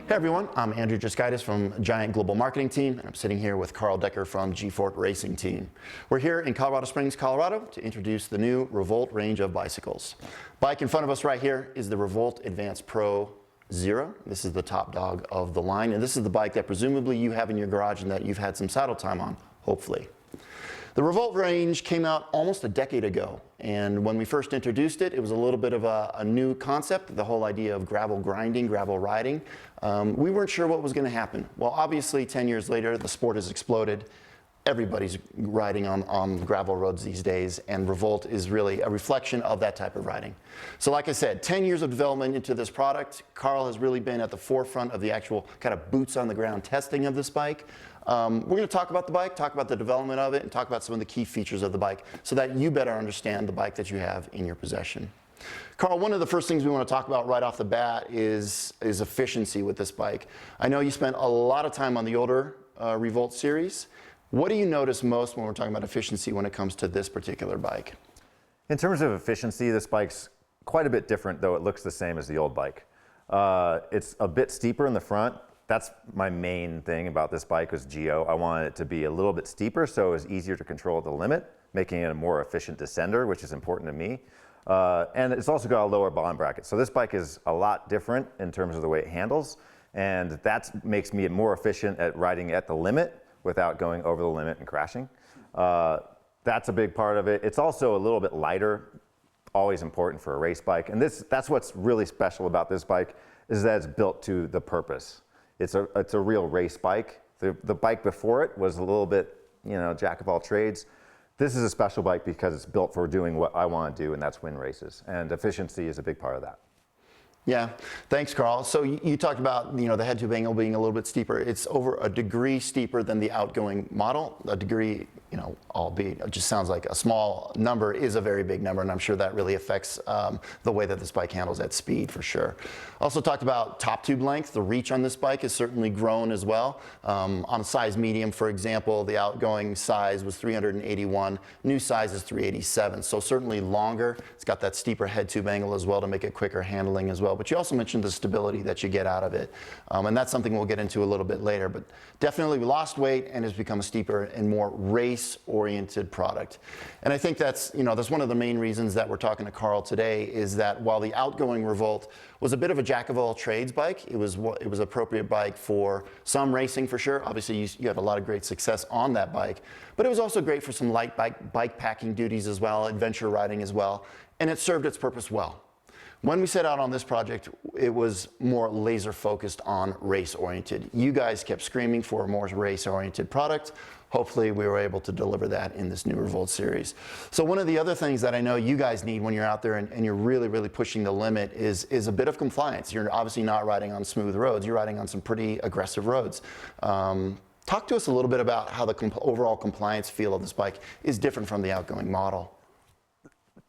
Hey everyone, I'm Andrew Jaskaitis from Giant Global Marketing Team, and I'm sitting here with Carl Decker from G-Fort Racing Team. We're here in Colorado Springs, Colorado to introduce the new Revolt range of bicycles. Bike in front of us right here is the Revolt Advanced Pro Zero. This is the top dog of the line, and this is the bike that presumably you have in your garage and that you've had some saddle time on, hopefully. The Revolt range came out almost a decade ago, and when we first introduced it, it was a little bit of a new concept, the whole idea of gravel grinding, gravel riding. We weren't sure what was going to happen. Well, obviously 10 years later, the sport has exploded. Everybody's riding on gravel roads these days, and Revolt is really a reflection of that type of riding. So like I said, 10 years of development into this product. Carl has really been at the forefront of the actual kind of boots on the ground testing of this bike. We're going to talk about the bike, talk about the development of it, and talk about some of the key features of the bike so that you better understand the bike that you have in your possession. Carl, one of the first things we want to talk about right off the bat is efficiency with this bike. I know you spent a lot of time on the older Revolt series. What do you notice most when we're talking about efficiency when it comes to this particular bike? In terms of efficiency, this bike's quite a bit different, though it looks the same as the old bike. It's a bit steeper in the front. That's my main thing about this bike was geo. I wanted it to be a little bit steeper so it was easier to control at the limit, making it a more efficient descender, which is important to me. And it's also got a lower bottom bracket. So this bike is a lot different in terms of the way it handles, and that makes me more efficient at riding at the limit without going over the limit and crashing. That's a big part of it. It's also a little bit lighter, always important for a race bike. And that's what's really special about this bike is that it's built to the purpose. It's a real race bike. The bike before it was a little bit, jack of all trades. This is a special bike because it's built for doing what I want to do, and that's win races. And efficiency is a big part of that. Yeah, thanks, Carl. So you talked about the head tube angle being a little bit steeper. It's over a degree steeper than the outgoing model. A degree, albeit it just sounds like a small number, is a very big number, and I'm sure that really affects the way that this bike handles at speed for sure. Also talked about top tube length. The reach on this bike has certainly grown as well. On a size medium, for example, the outgoing size was 381. New size is 387. So certainly longer. It's got that steeper head tube angle as well to make it quicker handling as well. But you also mentioned the stability that you get out of it. And that's something we'll get into a little bit later. But definitely we lost weight and has become a steeper and more race-oriented product. And I think that's, that's one of the main reasons that we're talking to Carl today is that while the outgoing Revolt was a bit of a jack of all trades bike, it was an appropriate bike for some racing for sure. Obviously you had a lot of great success on that bike, but it was also great for some light bike packing duties as well, adventure riding as well, and it served its purpose well. When we set out on this project, it was more laser focused on race oriented. You guys kept screaming for a more race oriented product. Hopefully we were able to deliver that in this new Revolt series. So one of the other things that I know you guys need when you're out there and you're really, really pushing the limit is a bit of compliance. You're obviously not riding on smooth roads. You're riding on some pretty aggressive roads. Talk to us a little bit about how the overall compliance feel of this bike is different from the outgoing model.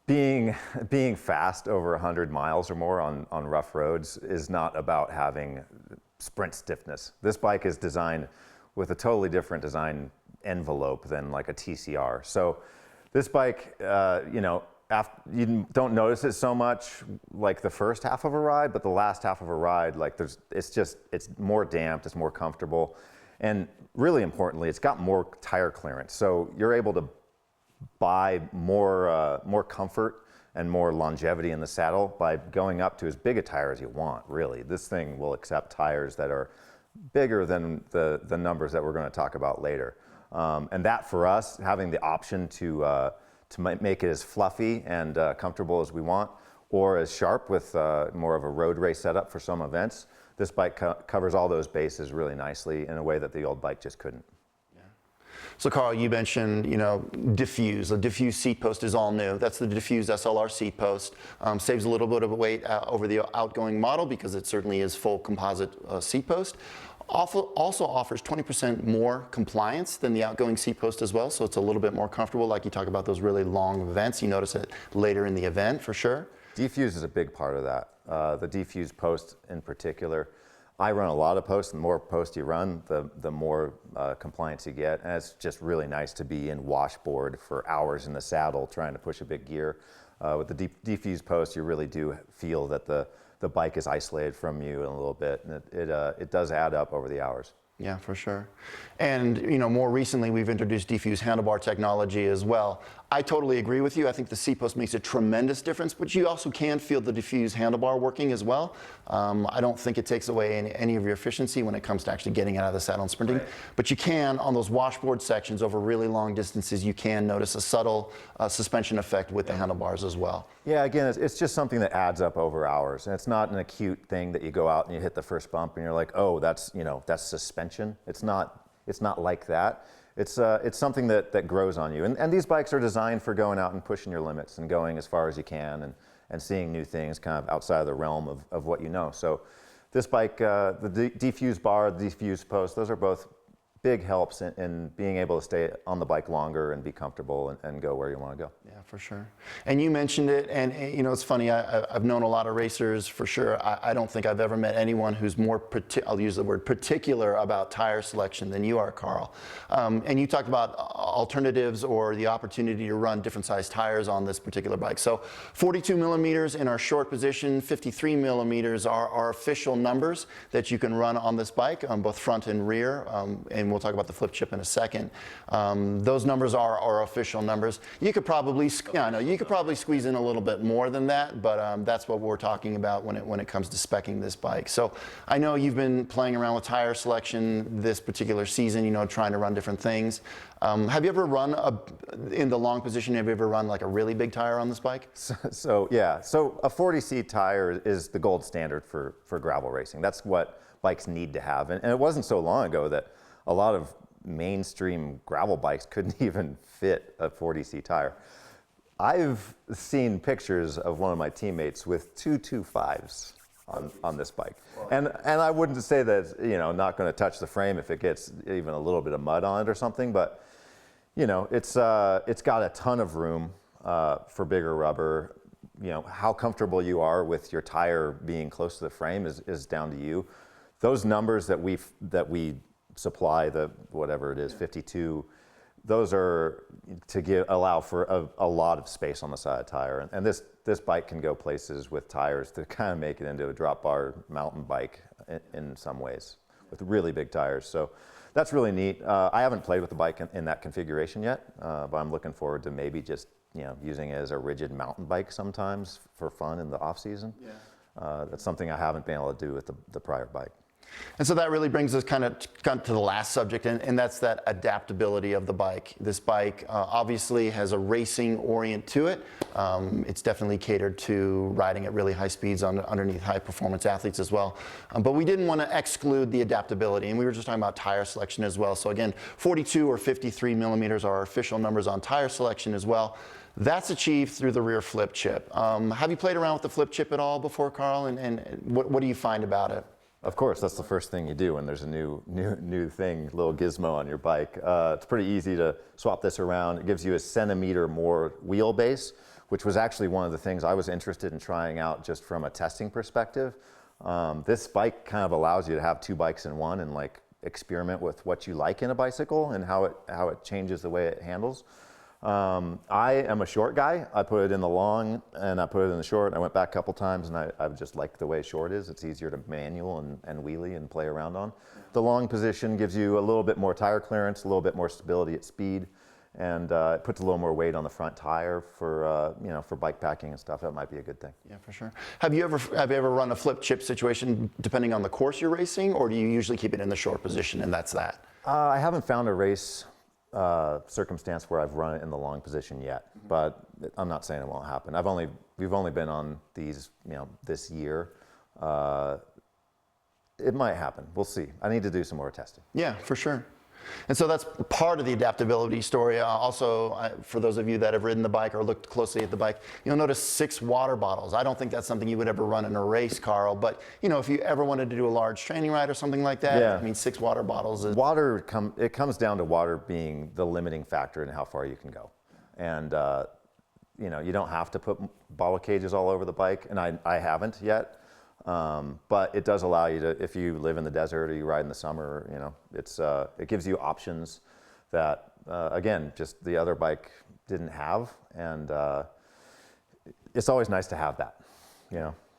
Being fast over 100 miles or more on rough roads is not about having sprint stiffness. This bike is designed with a totally different design envelope than like a TCR. So this bike, you don't notice it so much like the first half of a ride, but the last half of a ride, it's more damped, it's more comfortable, and really importantly, it's got more tire clearance. So you're able to buy more comfort and more longevity in the saddle by going up to as big a tire as you want, really. This thing will accept tires that are bigger than the numbers that we're going to talk about later. And that for us, having the option to make it as fluffy and comfortable as we want, or as sharp with more of a road race setup for some events, this bike covers all those bases really nicely in a way that the old bike just couldn't. So Carl, you mentioned, Diffuse. The Diffuse seat post is all new. That's the Diffuse SLR seat post. Saves a little bit of weight over the outgoing model because it certainly is full composite seat post. Also offers 20% more compliance than the outgoing seat post as well, so it's a little bit more comfortable. Like you talk about those really long events, you notice it later in the event for sure. Diffuse is a big part of that. The Diffuse post in particular. I run a lot of posts. The more posts you run, the more compliance you get. And it's just really nice to be in washboard for hours in the saddle trying to push a big gear. With the Diffuse post, you really do feel that the the bike is isolated from you in a little bit, and it does add up over the hours. Yeah, for sure. And more recently, we've introduced Diffuse handlebar technology as well. I totally agree with you. I think the Seatpost makes a tremendous difference, but you also can feel the Diffuse handlebar working as well. I don't think it takes away any of your efficiency when it comes to actually getting out of the saddle and sprinting. Right. But you can, on those washboard sections over really long distances, you can notice a subtle suspension effect with the handlebars as well. Yeah, again, it's just something that adds up over hours. And it's not an acute thing that you go out and you hit the first bump and you're like, oh, that's suspension. It's not like that. It's something that grows on you. And these bikes are designed for going out and pushing your limits and going as far as you can and seeing new things kind of outside of the realm of what you know. So this bike, the Diffuse bar, the Diffuse post, those are both big helps in being able to stay on the bike longer and be comfortable and go where you want to go. Yeah, for sure. And you mentioned it, and it's funny, I've known a lot of racers for sure. I don't think I've ever met anyone who's more, I'll use the word particular about tire selection than you are, Carl. And you talked about alternatives or the opportunity to run different size tires on this particular bike. So 42 millimeters in our short position, 53 millimeters are our official numbers that you can run on this bike, both front and rear. And we'll talk about the flip chip in a second. Those numbers are our official numbers. You could probably, you could probably squeeze in a little bit more than that, but that's what we're talking about when it comes to speccing this bike. So I know you've been playing around with tire selection this particular season, trying to run different things. Have you ever run in the long position? Have you ever run like a really big tire on this bike? So a 40C tire is the gold standard for gravel racing. That's what bikes need to have, and it wasn't so long ago that a lot of mainstream gravel bikes couldn't even fit a 40C tire. I've seen pictures of one of my teammates with 225s on this bike. And I wouldn't say that it's, not going to touch the frame if it gets even a little bit of mud on it or something, but it's got a ton of room for bigger rubber. How comfortable you are with your tire being close to the frame is down to you. Those numbers that we supply, the whatever it is, 52, those are to allow for a lot of space on the side of the tire. And this bike can go places with tires to kind of make it into a drop bar mountain bike in some ways with really big tires. So that's really neat. I haven't played with the bike in that configuration yet, but I'm looking forward to maybe just using it as a rigid mountain bike sometimes for fun in the off season. Yeah. That's something I haven't been able to do with the prior bike. And so that really brings us kind of to the last subject, and that's that adaptability of the bike. This bike obviously has a racing orient to it. It's definitely catered to riding at really high speeds underneath high performance athletes as well. But we didn't want to exclude the adaptability, and we were just talking about tire selection as well. So again, 42 or 53 millimeters are our official numbers on tire selection as well. That's achieved through the rear flip chip. Have you played around with the flip chip at all before, Carl? And what do you find about it? Of course, that's the first thing you do when there's a new thing, little gizmo on your bike. It's pretty easy to swap this around. It gives you a centimeter more wheelbase, which was actually one of the things I was interested in trying out just from a testing perspective. This bike kind of allows you to have two bikes in one and experiment with what you like in a bicycle and how it changes the way it handles. I am a short guy. I put it in the long and I put it in the short. I went back a couple times and I just like the way short is. It's easier to manual and wheelie and play around on. The long position gives you a little bit more tire clearance, a little bit more stability at speed, and it puts a little more weight on the front tire for bike packing and stuff. That might be a good thing. Yeah, for sure. Have you ever run a flip chip situation depending on the course you're racing, or do you usually keep it in the short position and that's that? I haven't found a race circumstance where I've run it in the long position yet, but I'm not saying it won't happen. We've only been on these, this year. It might happen. We'll see. I need to do some more testing. Yeah, for sure. And so that's part of the adaptability story. Also, for those of you that have ridden the bike or looked closely at the bike, you'll notice 6 water bottles. I don't think that's something you would ever run in a race, Carl, but if you ever wanted to do a large training ride or something like that, yeah. 6 water bottles is... It comes down to water being the limiting factor in how far you can go. And, you don't have to put bottle cages all over the bike, and I haven't yet. But it does allow you to, if you live in the desert or you ride in the summer, it gives you options that, again, just the other bike didn't have. And it's always nice to have that,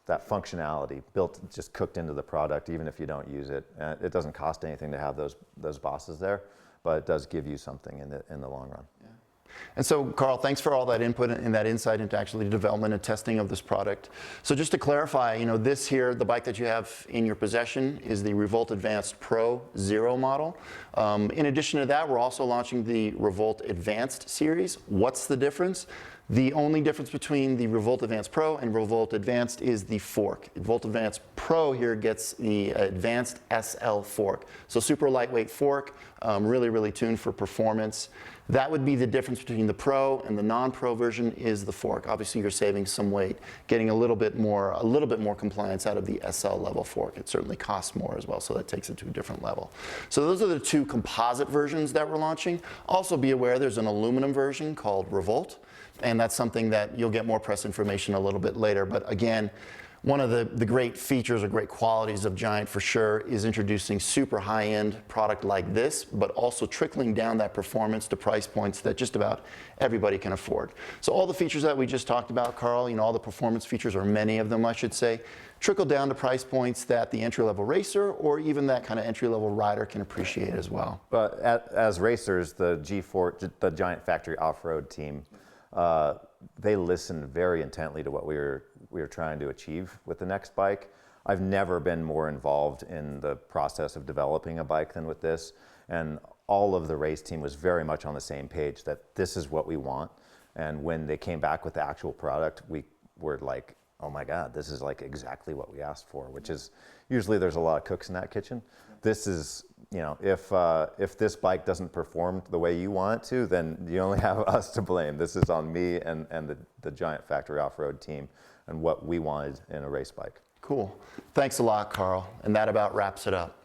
that functionality built, just cooked into the product, even if you don't use it. It doesn't cost anything to have those bosses there, but it does give you something in the long run. Yeah. And so, Carl, thanks for all that input and that insight into actually the development and testing of this product. So just to clarify, this here, the bike that you have in your possession is the Revolt Advanced Pro Zero model. In addition to that, we're also launching the Revolt Advanced series. What's the difference? The only difference between the Revolt Advanced Pro and Revolt Advanced is the fork. Revolt Advanced Pro here gets the Advanced SL fork. So super lightweight fork, really, really tuned for performance. That would be the difference between the Pro and the non-Pro version is the fork. Obviously, you're saving some weight, getting a little bit more compliance out of the SL level fork. It certainly costs more as well, so that takes it to a different level. So those are the two composite versions that we're launching. Also be aware there's an aluminum version called Revolt, and that's something that you'll get more press information a little bit later. But again, one of the great features or great qualities of Giant for sure is introducing super high-end product like this, but also trickling down that performance to price points that just about everybody can afford. So all the features that we just talked about, Carl, all the performance features, or many of them I should say, trickle down to price points that the entry-level racer or even that kind of entry-level rider can appreciate as well. But as racers, the the Giant Factory Off-Road team, they listened very intently to what we were trying to achieve with the next bike. I've never been more involved in the process of developing a bike than with this, and all of the race team was very much on the same page that this is what we want. And when they came back with the actual product, we were like, oh my God, this is like exactly what we asked for, which is usually there's a lot of cooks in that kitchen. This is, if this bike doesn't perform the way you want it to, then you only have us to blame. This is on me and the Giant Factory Off-Road team and what we wanted in a race bike. Cool. Thanks a lot, Carl. And that about wraps it up.